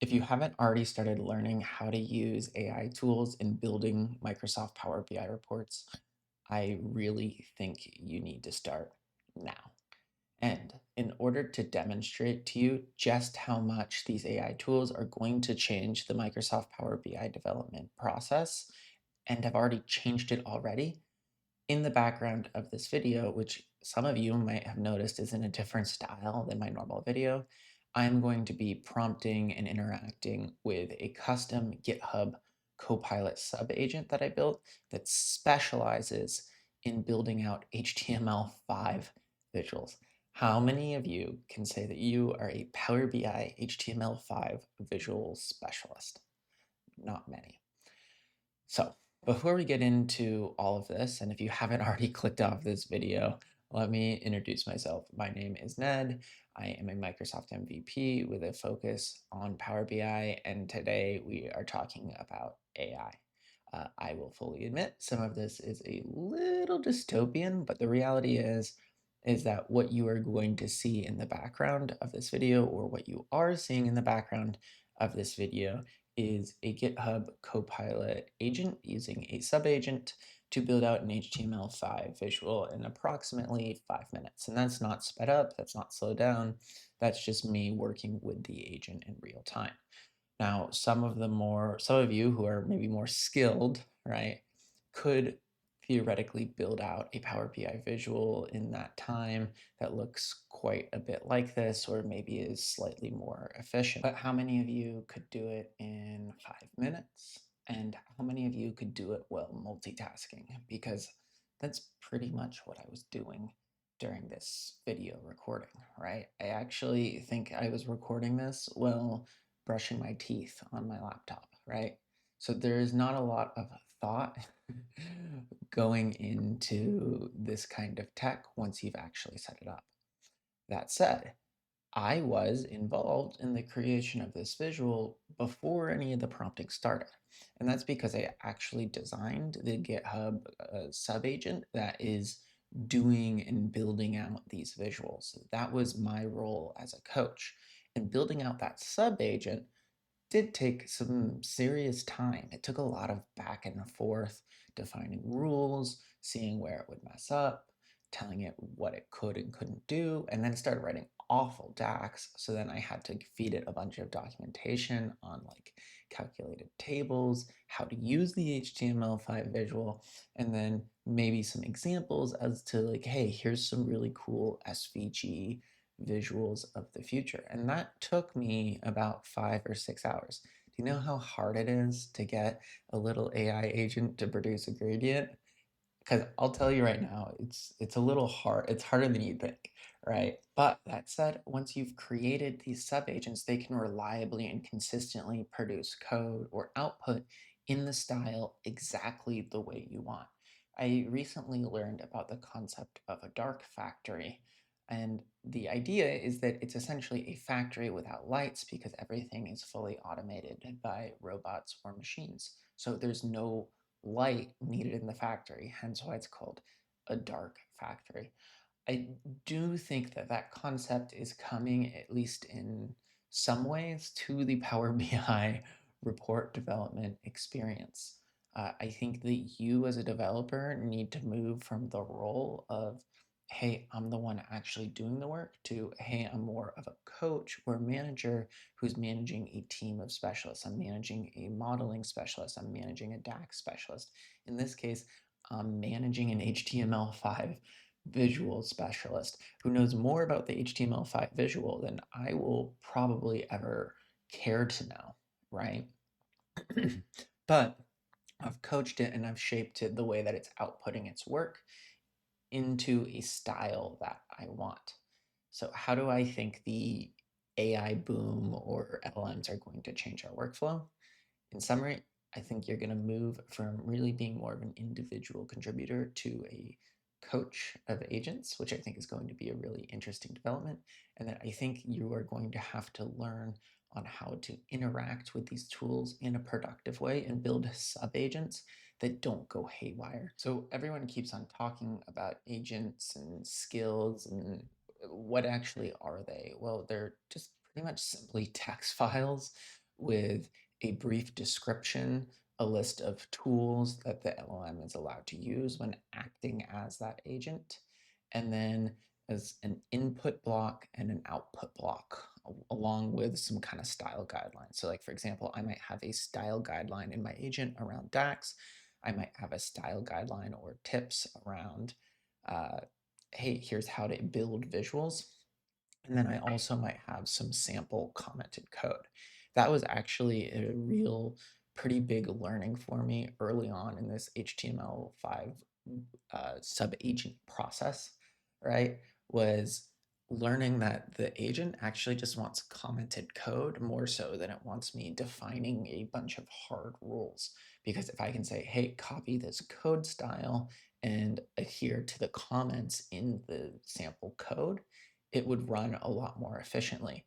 If you haven't already started learning how to use AI tools in building Microsoft Power BI reports, I really think you need to start now. And in order to demonstrate to you just how much these AI tools are going to change the Microsoft Power BI development process, and have already changed it already, in the background of this video, which some of you might have noticed is in a different style than my normal video, I'm going to be prompting and interacting with a custom GitHub Copilot sub-agent that I built that specializes in building out HTML5 visuals. How many of you can say that you are a Power BI HTML5 visual specialist? Not many. So before we get into all of this, and if you haven't already clicked off this video, let me introduce myself. My name is Ned. I am a Microsoft MVP with a focus on Power BI, and today we are talking about AI. I will fully admit some of this is a little dystopian, but the reality is that what you are going to see in the background of this video, or what you are seeing in the background of this video, is a GitHub Copilot agent using a sub-agent to build out an HTML5 visual in approximately 5 minutes. And that's not sped up, that's not slowed down, that's just me working with the agent in real time. Now, some of you who are maybe more skilled, right, could theoretically build out a Power BI visual in that time that looks quite a bit like this, or maybe is slightly more efficient. But how many of you could do it in 5 minutes? And how many of you could do it while multitasking? Because that's pretty much what I was doing during this video recording, right? I actually think I was recording this while brushing my teeth on my laptop, right? So there is not a lot of thought going into this kind of tech once you've actually set it up. That said, I was involved in the creation of this visual before any of the prompting started. And that's because I actually designed the GitHub sub-agent that is doing and building out these visuals. That was my role as a coach. And building out that sub-agent did take some serious time. It took a lot of back and forth, defining rules, seeing where it would mess up, telling it what it could and couldn't do, and then it started writing awful DAX. So then I had to feed it a bunch of documentation on like calculated tables, how to use the HTML5 visual, and then maybe some examples as to like, hey, here's some really cool SVG visuals of the future. And that took me about 5 or 6 hours. Do you know how hard it is to get a little AI agent to produce a gradient? Because I'll tell you right now, it's a little hard. It's harder than you think, right? But that said, once you've created these sub-agents, they can reliably and consistently produce code or output in the style exactly the way you want. I recently learned about the concept of a dark factory, and the idea is that it's essentially a factory without lights because everything is fully automated by robots or machines. So there's no light needed in the factory, hence why it's called a dark factory. I do think that that concept is coming, at least in some ways, to the Power BI report development experience. I think that you as a developer need to move from the role of, hey, I'm the one actually doing the work, to, hey, I'm more of a coach or a manager who's managing a team of specialists. I'm managing a modeling specialist. I'm managing a DAX specialist. In this case, I'm managing an HTML5 visual specialist who knows more about the HTML5 visual than I will probably ever care to know, right? But I've coached it and I've shaped it the way that it's outputting its work into a style that I want. So how do I think the AI boom or LLMs are going to change our workflow? In summary, I think you're going to move from really being more of an individual contributor to a coach of agents, which I think is going to be a really interesting development. And that I think you are going to have to learn on how to interact with these tools in a productive way and build sub-agents that don't go haywire. So everyone keeps on talking about agents and skills, and what actually are they? Well, they're just pretty much simply text files with a brief description, a list of tools that the LLM is allowed to use when acting as that agent, and then as an input block and an output block, along with some kind of style guidelines. So, like for example, I might have a style guideline in my agent around DAX. I might have a style guideline or tips around, uh, hey, here's how to build visuals. And then I also might have some sample commented code. That was actually a real pretty big learning for me early on in this HTML5 sub-agent process, right? Was learning that the agent actually just wants commented code more so than it wants me defining a bunch of hard rules. Because if I can say, hey, copy this code style and adhere to the comments in the sample code, it would run a lot more efficiently.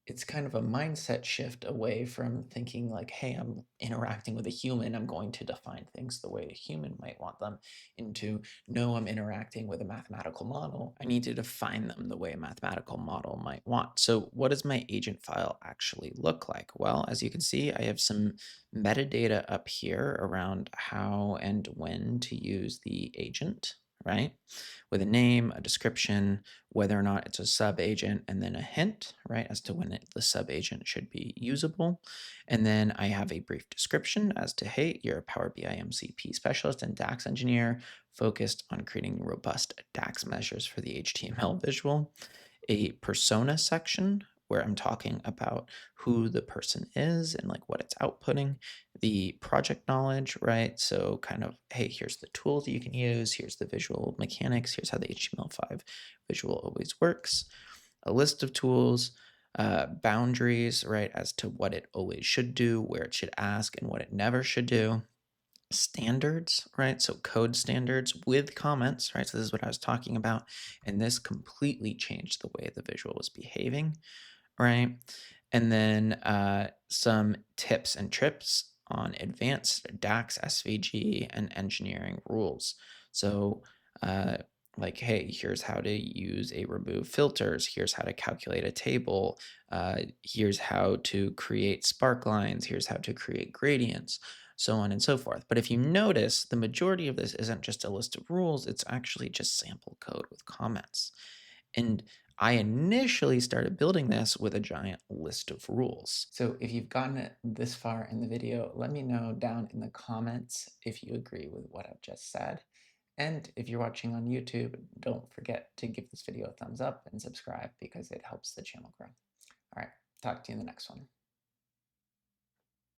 It's kind of a mindset shift away from thinking like, hey, I'm interacting with a human, I'm going to define things the way a human might want them, into no, I'm interacting with a mathematical model. I need to define them the way a mathematical model might want. So what does my agent file actually look like? Well, as you can see, I have some metadata up here around how and when to use the agent, right? With a name, a description, whether or not it's a sub-agent, and then a hint, right, as to when the sub-agent should be usable. And then I have a brief description as to, hey, you're a Power BI MCP specialist and DAX engineer focused on creating robust DAX measures for the HTML visual. A persona section where I'm talking about who the person is and like what it's outputting, the project knowledge, right? So kind of, hey, here's the tools that you can use, here's the visual mechanics, here's how the HTML5 visual always works, a list of tools, boundaries, right, as to what it always should do, where it should ask, and what it never should do, standards, right? So code standards with comments, right? So this is what I was talking about. And this completely changed the way the visual was behaving, right? And then some tips and trips on advanced DAX, SVG, and engineering rules. So uh, like, hey, here's how to use a remove filters. Here's how to calculate a table. Here's how to create spark lines. Here's how to create gradients, so on and so forth. But if you notice, the majority of this isn't just a list of rules. It's actually just sample code with comments. And I initially started building this with a giant list of rules. So if you've gotten it this far in the video, let me know down in the comments if you agree with what I've just said. And if you're watching on YouTube, don't forget to give this video a thumbs up and subscribe because it helps the channel grow. All right, talk to you in the next one.